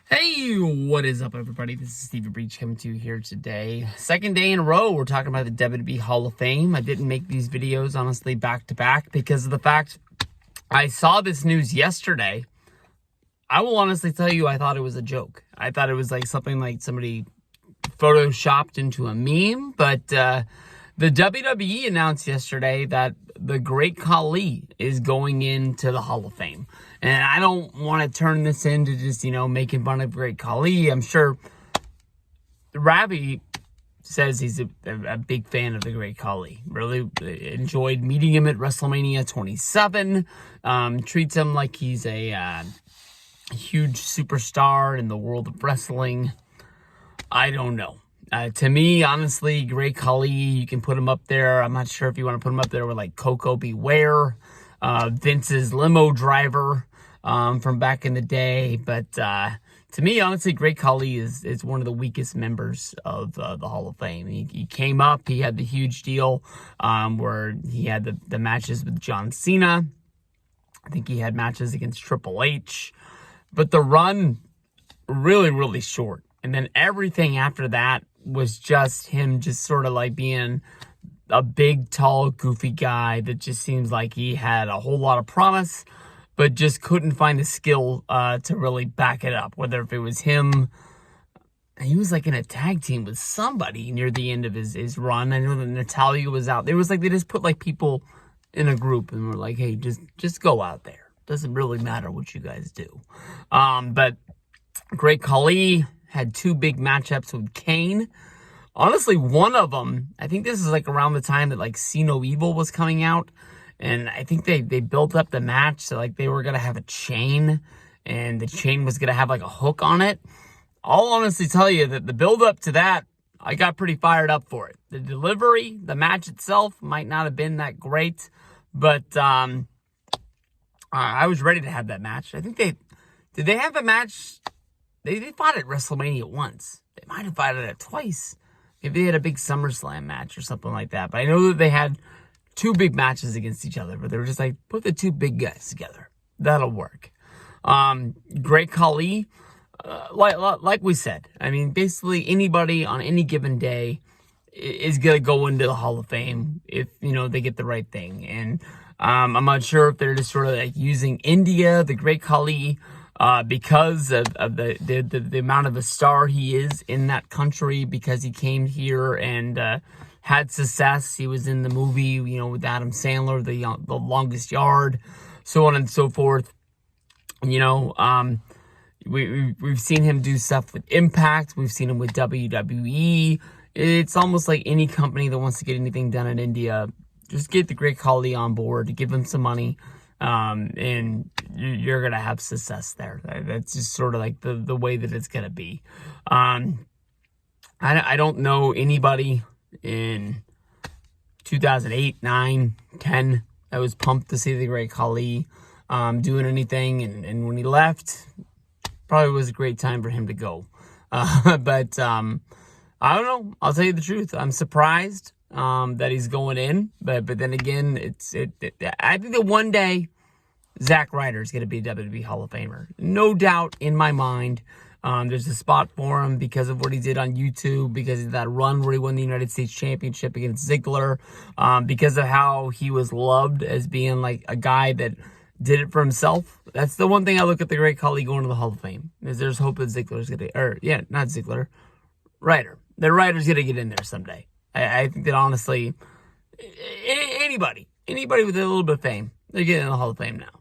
Hey, what is up, everybody? This is Stevie Breach coming to you here today. Second day in a row, we're talking about the WWE Hall of Fame. I didn't make these videos, honestly, back to back because of the fact I saw this news yesterday. I will honestly tell you, I thought it was a joke. I thought it was like something like somebody photoshopped into a meme, but the WWE announced yesterday that the great Khali is going into the Hall of Fame. And I don't want to turn this into just, making fun of great Khali. I'm sure Ravi says he's a big fan of the great Khali. Really enjoyed meeting him at Wrestlemania 27. Treats him like he's a huge superstar in the world of wrestling. I don't know. To me, honestly, great Khali, you can put him up there. I'm not sure if you want to put him up there with like Coco Beware, Vince's limo driver from back in the day. But to me, honestly, great Khali is one of the weakest members of the Hall of Fame. He came up, he had the huge deal where he had the matches with John Cena. I think he had matches against Triple H. But the run, really, really short. And then everything after that was just him just sort of like being a big, tall, goofy guy that just seems like he had a whole lot of promise, but just couldn't find the skill to really back it up. Whether if it was him, he was like in a tag team with somebody near the end of his run. I know that Natalia was out. It was like they just put like people in a group and were like, hey, just go out there. Doesn't really matter what you guys do. But great Khali had two big matchups with Kane. Honestly, one of them, I think this is like around the time that like See No Evil was coming out. And I think they built up the match so like they were going to have a chain. And the chain was going to have like a hook on it. I'll honestly tell you that the build up to that, I got pretty fired up for it. The delivery, the match itself might not have been that great. But I was ready to have that match. I think did they have a match? They fought at WrestleMania once. They might have fought it twice. Maybe they had a big SummerSlam match or something like that. But I know that they had two big matches against each other. But they were just like, put the two big guys together. That'll work. Great Khali, like we said. I mean, basically anybody on any given day is going to go into the Hall of Fame if, they get the right thing. And I'm not sure if they're just sort of like using India, the great Khali, because of the amount of a star he is in that country, because he came here and had success. He was in the movie, with Adam Sandler, the Longest Yard, so on and so forth. We've seen him do stuff with Impact. We've seen him with WWE. It's almost like any company that wants to get anything done in India, just get the great Khali on board, give him some money. And you're going to have success there. That's just sort of like the way that it's going to be. I don't know anybody in 2008, 9, 10 that was pumped to see the great Khali doing anything. And when he left, probably was a great time for him to go. But I don't know. I'll tell you the truth. I'm surprised that he's going in, but then again, I think that one day Zack Ryder is going to be a WWE Hall of Famer, no doubt in my mind. There's a spot for him because of what he did on YouTube, because of that run where he won the United States Championship against Ziggler, because of how he was loved as being like a guy that did it for himself. That's the one thing I look at the great Khali going to the Hall of Fame, is there's hope that Ziggler's going to, not Ziggler, Ryder. The Ryder's going to get in there someday. I think that honestly, anybody with a little bit of fame, they're getting in the Hall of Fame now.